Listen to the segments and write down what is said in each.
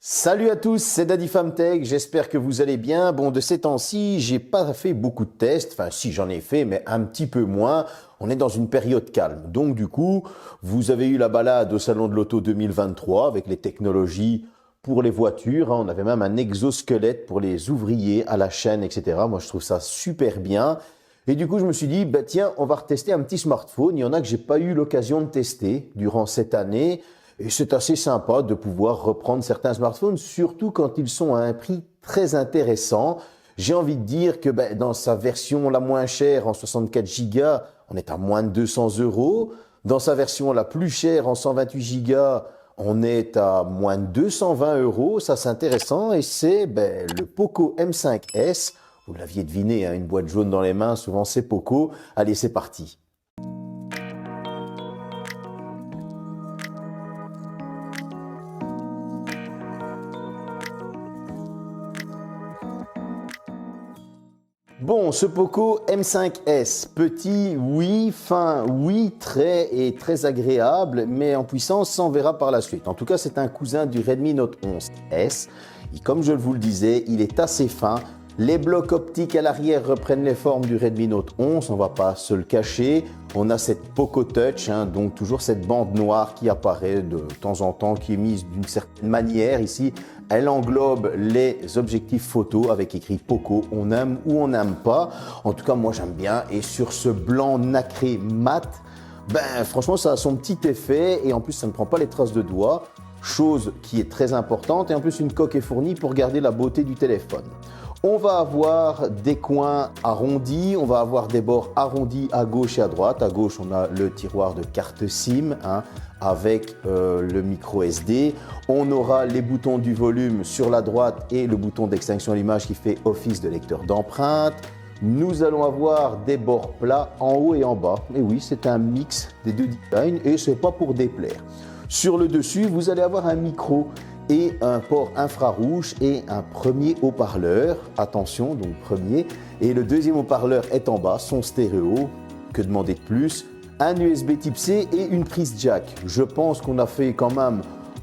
Salut à tous, c'est Daddy Famtech, j'espère que vous allez bien. Bon, de ces temps-ci, j'ai pas fait beaucoup de tests, enfin si j'en ai fait, mais un petit peu moins. On est dans une période calme. Donc du coup, vous avez eu la balade au Salon de l'Auto 2023 avec les technologies pour les voitures, hein. On avait même un exosquelette pour les ouvriers à la chaîne, etc. Moi, je trouve ça super bien. Et du coup, je me suis dit, bah, tiens, on va retester un petit smartphone. Il y en a que j'ai pas eu l'occasion de tester durant cette année. Et c'est assez sympa de pouvoir reprendre certains smartphones, surtout quand ils sont à un prix très intéressant. J'ai envie de dire que dans sa version la moins chère en 64 Go, on est à moins de 200 €. Dans sa version la plus chère en 128 Go, on est à moins de 220 €. Ça, c'est intéressant. Et c'est le Poco M5S. Vous l'aviez deviné, hein, une boîte jaune dans les mains, souvent c'est Poco. Allez, c'est parti. Bon, ce Poco M5S, petit, oui, fin, oui, très agréable, mais en puissance, ça on verra par la suite. En tout cas, c'est un cousin du Redmi Note 11S. Et comme je vous le disais, il est assez fin. Les blocs optiques à l'arrière reprennent les formes du Redmi Note 11, on ne va pas se le cacher. On a cette Poco Touch, hein, donc toujours cette bande noire qui apparaît de temps en temps, qui est mise d'une certaine manière ici. Elle englobe les objectifs photo avec écrit Poco, on aime ou on n'aime pas. En tout cas, moi j'aime bien. Et sur ce blanc nacré mat, franchement, ça a son petit effet. Et en plus, ça ne prend pas les traces de doigts, chose qui est très importante. Et en plus, une coque est fournie pour garder la beauté du téléphone. On va avoir des coins arrondis, on va avoir des bords arrondis à gauche et à droite. À gauche, on a le tiroir de carte SIM, hein, avec le micro SD. On aura les boutons du volume sur la droite et le bouton d'extinction à l'image qui fait office de lecteur d'empreinte. Nous allons avoir des bords plats en haut et en bas. Et oui, c'est un mix des deux designs et ce n'est pas pour déplaire. Sur le dessus, vous allez avoir un micro et un port infrarouge et un premier haut-parleur. Attention, donc premier. Et le deuxième haut-parleur est en bas, son stéréo. Que demander de plus? Un USB type C et une prise jack. Je pense qu'on a fait quand même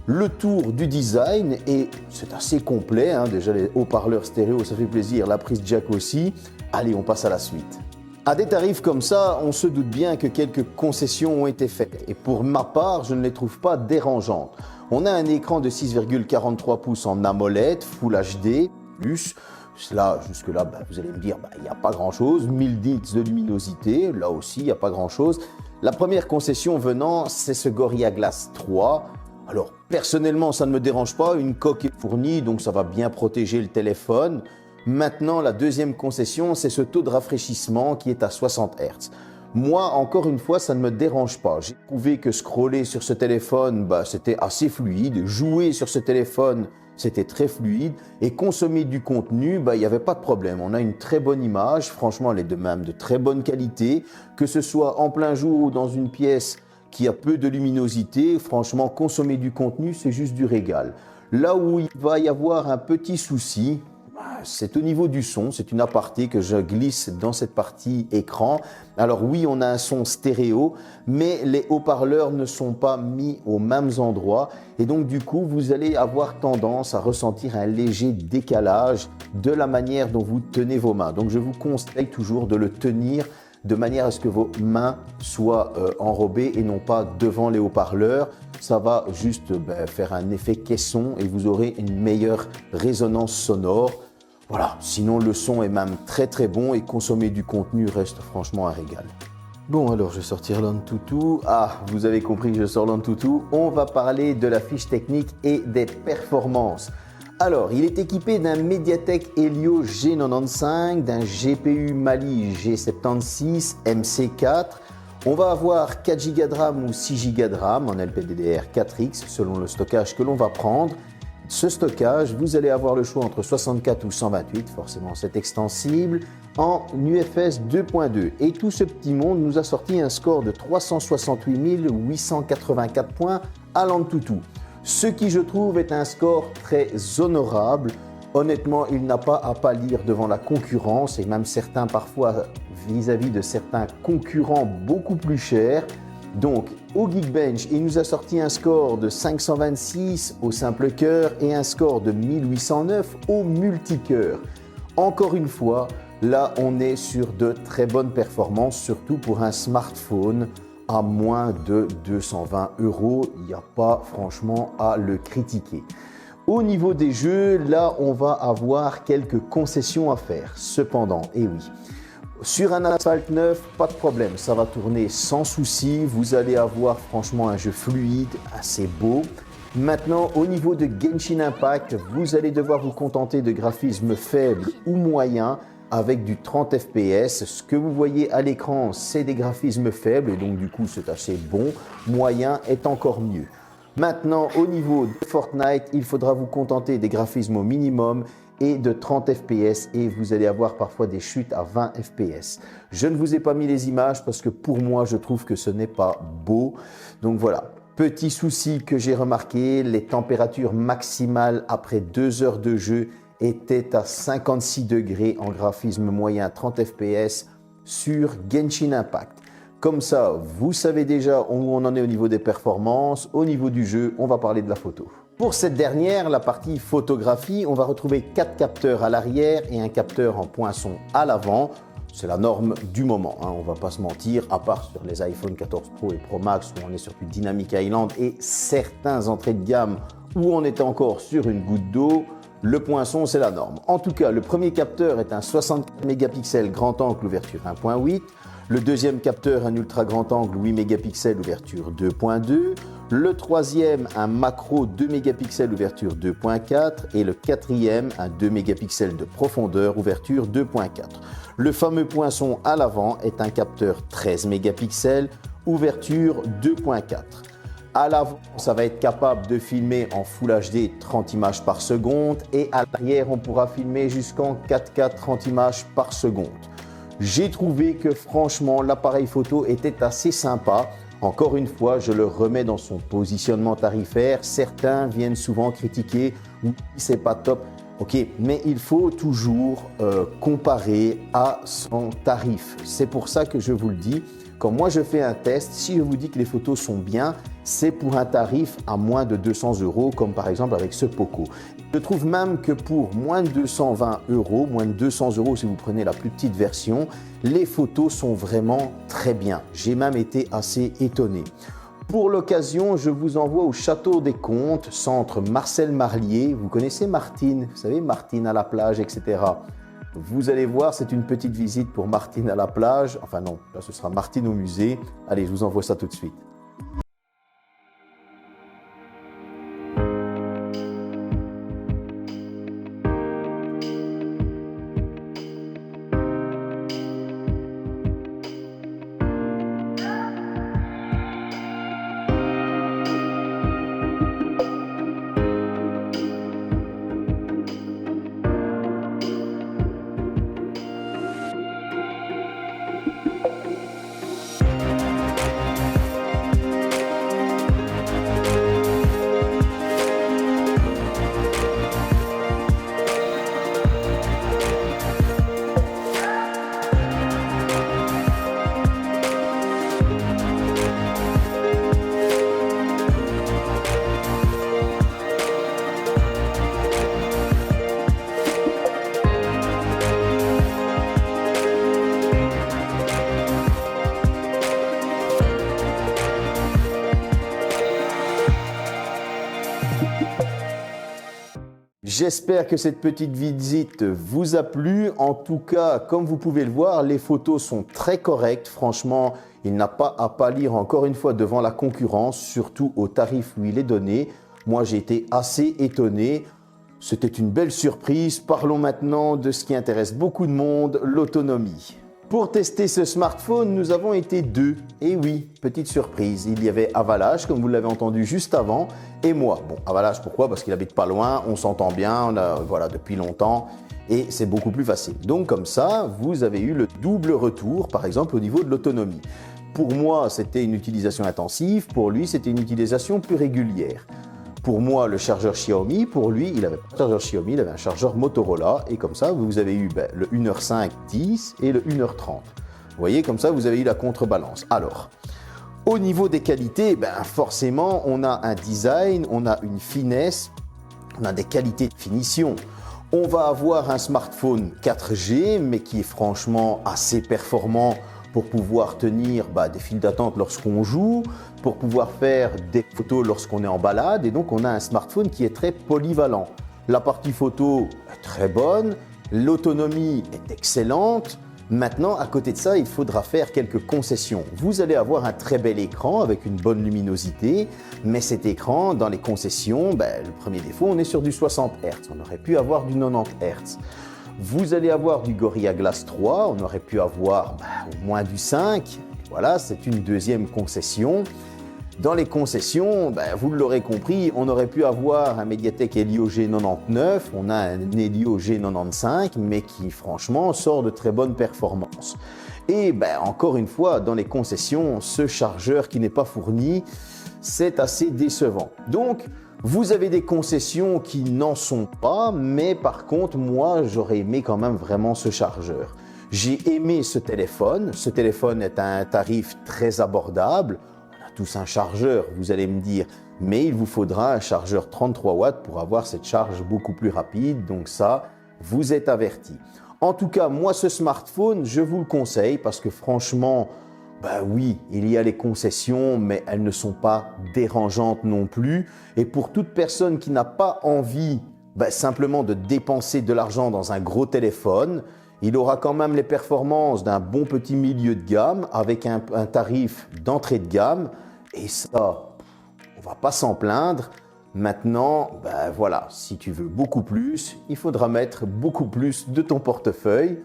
le tour du design et c'est assez complet, hein. Déjà les haut-parleurs stéréo, ça fait plaisir. La prise jack aussi. Allez, on passe à la suite. À des tarifs comme ça, on se doute bien que quelques concessions ont été faites. Et pour ma part, je ne les trouve pas dérangeantes. On a un écran de 6,43 pouces en AMOLED, Full HD+. Là, jusque-là, vous allez me dire, il n'y a pas grand-chose. 1000 nits de luminosité, là aussi, il n'y a pas grand-chose. La première concession venant, c'est ce Gorilla Glass 3. Alors, personnellement, ça ne me dérange pas. Une coque est fournie, donc ça va bien protéger le téléphone. Maintenant, la deuxième concession, c'est ce taux de rafraîchissement qui est à 60 Hz. Moi, encore une fois, ça ne me dérange pas. J'ai trouvé que scroller sur ce téléphone, c'était assez fluide. Jouer sur ce téléphone, c'était très fluide. Et consommer du contenu, il n'y avait pas de problème. On a une très bonne image. Franchement, elle est de même de très bonne qualité. Que ce soit en plein jour ou dans une pièce qui a peu de luminosité, franchement, consommer du contenu, c'est juste du régal. Là où il va y avoir un petit souci, c'est au niveau du son. C'est une aparté que je glisse dans cette partie écran. Alors oui, on a un son stéréo, mais les haut-parleurs ne sont pas mis aux mêmes endroits. Et donc du coup, vous allez avoir tendance à ressentir un léger décalage de la manière dont vous tenez vos mains. Donc je vous conseille toujours de le tenir de manière à ce que vos mains soient enrobées et non pas devant les haut-parleurs. Ça va juste faire un effet caisson et vous aurez une meilleure résonance sonore. Voilà, sinon le son est même très bon et consommer du contenu reste franchement un régal. Bon, alors je vais sortir l'Antutu. Ah, vous avez compris que je sors l'Antutu. On va parler de la fiche technique et des performances. Alors, il est équipé d'un Mediatek Helio G95, d'un GPU Mali G76 MC4. On va avoir 4 Go de RAM ou 6 Go de RAM en LPDDR4X selon le stockage que l'on va prendre. Ce stockage, vous allez avoir le choix entre 64 ou 128, forcément c'est extensible, en UFS 2.2. Et tout ce petit monde nous a sorti un score de 368 884 points à l'Antutu. Ce qui, je trouve, est un score très honorable. Honnêtement, il n'a pas à pâlir devant la concurrence et même certains parfois vis-à-vis de certains concurrents beaucoup plus chers. Donc, au Geekbench, il nous a sorti un score de 526 au simple cœur et un score de 1809 au multicœur. Encore une fois, là, on est sur de très bonnes performances, surtout pour un smartphone à moins de 220 €. Il n'y a pas franchement à le critiquer. Au niveau des jeux, là, on va avoir quelques concessions à faire. Cependant, et oui, sur un Asphalt 9, pas de problème, ça va tourner sans souci. Vous allez avoir franchement un jeu fluide, assez beau. Maintenant, au niveau de Genshin Impact, vous allez devoir vous contenter de graphismes faibles ou moyens avec du 30 fps. Ce que vous voyez à l'écran, c'est des graphismes faibles et donc du coup, c'est assez bon. Moyen est encore mieux. Maintenant, au niveau de Fortnite, il faudra vous contenter des graphismes au minimum et de 30 fps et vous allez avoir parfois des chutes à 20 fps. Je ne vous ai pas mis les images parce que pour moi, je trouve que ce n'est pas beau. Donc voilà, petit souci que j'ai remarqué, les températures maximales après 2 heures de jeu étaient à 56 degrés en graphisme moyen 30 fps sur Genshin Impact. Comme ça, vous savez déjà où on en est au niveau des performances. Au niveau du jeu, on va parler de la photo. Pour cette dernière, la partie photographie, on va retrouver 4 capteurs à l'arrière et un capteur en poinçon à l'avant. C'est la norme du moment, hein, on ne va pas se mentir, à part sur les iPhone 14 Pro et Pro Max où on est sur du Dynamic Island et certains entrées de gamme où on est encore sur une goutte d'eau. Le poinçon, c'est la norme. En tout cas, le premier capteur est un 64 mégapixels grand angle ouverture 1.8. Le deuxième capteur, un ultra grand angle 8 mégapixels ouverture 2.2. Le troisième, un macro 2 mégapixels ouverture 2.4. Et le quatrième, un 2 mégapixels de profondeur ouverture 2.4. Le fameux poinçon à l'avant est un capteur 13 mégapixels ouverture 2.4. À l'avant, ça va être capable de filmer en Full HD 30 images par seconde et à l'arrière, on pourra filmer jusqu'en 4K 30 images par seconde. J'ai trouvé que franchement, l'appareil photo était assez sympa. Encore une fois, je le remets dans son positionnement tarifaire. Certains viennent souvent critiquer, oui, c'est pas top. Ok, mais il faut toujours comparer à son tarif. C'est pour ça que je vous le dis. Quand moi je fais un test, si je vous dis que les photos sont bien, c'est pour un tarif à moins de 200 €, comme par exemple avec ce Poco. Je trouve même que pour moins de 220 €, moins de 200 € si vous prenez la plus petite version, les photos sont vraiment très bien. J'ai même été assez étonné. Pour l'occasion, je vous envoie au Château des Comtes, centre Marcel Marlier. Vous connaissez Martine, vous savez, Martine à la plage, etc. Vous allez voir, c'est une petite visite pour Martine à la plage. Enfin non, là ce sera Martine au musée. Allez, je vous envoie ça tout de suite. J'espère que cette petite visite vous a plu. En tout cas, comme vous pouvez le voir, les photos sont très correctes. Franchement, il n'a pas à pâlir encore une fois devant la concurrence, surtout au tarif où il est donné. Moi, j'ai été assez étonné. C'était une belle surprise. Parlons maintenant de ce qui intéresse beaucoup de monde, l'autonomie. Pour tester ce smartphone, nous avons été deux. Et oui, petite surprise, il y avait Avalage, comme vous l'avez entendu juste avant, et moi. Bon, Avalage, pourquoi? Parce qu'il habite pas loin, on s'entend bien, voilà, depuis longtemps, et c'est beaucoup plus facile. Donc comme ça, vous avez eu le double retour, par exemple, au niveau de l'autonomie. Pour moi, c'était une utilisation intensive, pour lui, c'était une utilisation plus régulière. Pour moi, le chargeur Xiaomi, pour lui, il n'avait pas de chargeur Xiaomi, il avait un chargeur Motorola. Et comme ça, vous avez eu le 1h05 10 et le 1h30. Vous voyez, comme ça, vous avez eu la contrebalance. Alors, Au niveau des qualités, ben forcément, on a un design, on a une finesse, on a des qualités de finition. On va avoir un smartphone 4G, mais qui est franchement assez performant pour pouvoir tenir des files d'attente lorsqu'on joue, pour pouvoir faire des photos lorsqu'on est en balade. Et donc, on a un smartphone qui est très polyvalent. La partie photo est très bonne, l'autonomie est excellente. Maintenant, à côté de ça, il faudra faire quelques concessions. Vous allez avoir un très bel écran avec une bonne luminosité, mais cet écran, dans les concessions, le premier défaut, on est sur du 60 Hz. On aurait pu avoir du 90 Hz. Vous allez avoir du Gorilla Glass 3, on aurait pu avoir au moins du 5. Voilà, c'est une deuxième concession. Dans les concessions, vous l'aurez compris, on aurait pu avoir un Mediatek Helio G99, on a un Helio G95, mais qui franchement sort de très bonnes performances. Et encore une fois, dans les concessions, ce chargeur qui n'est pas fourni, c'est assez décevant. Donc, vous avez des concessions qui n'en sont pas, mais par contre, moi, j'aurais aimé quand même vraiment ce chargeur. J'ai aimé ce téléphone est à un tarif très abordable. Tous un chargeur, vous allez me dire, mais il vous faudra un chargeur 33 watts pour avoir cette charge beaucoup plus rapide. Donc ça, vous êtes avertis. En tout cas, moi, ce smartphone, je vous le conseille parce que franchement, oui, il y a les concessions, mais elles ne sont pas dérangeantes non plus. Et pour toute personne qui n'a pas envie simplement de dépenser de l'argent dans un gros téléphone, il aura quand même les performances d'un bon petit milieu de gamme avec un tarif d'entrée de gamme. Et ça, on va pas s'en plaindre. Maintenant, voilà, si tu veux beaucoup plus, il faudra mettre beaucoup plus de ton portefeuille.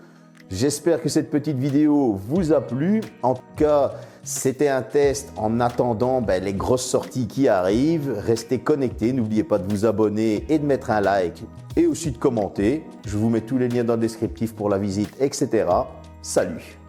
J'espère que cette petite vidéo vous a plu. En tout cas, c'était un test en attendant les grosses sorties qui arrivent. Restez connectés, n'oubliez pas de vous abonner et de mettre un like et aussi de commenter. Je vous mets tous les liens dans le descriptif pour la visite, etc. Salut!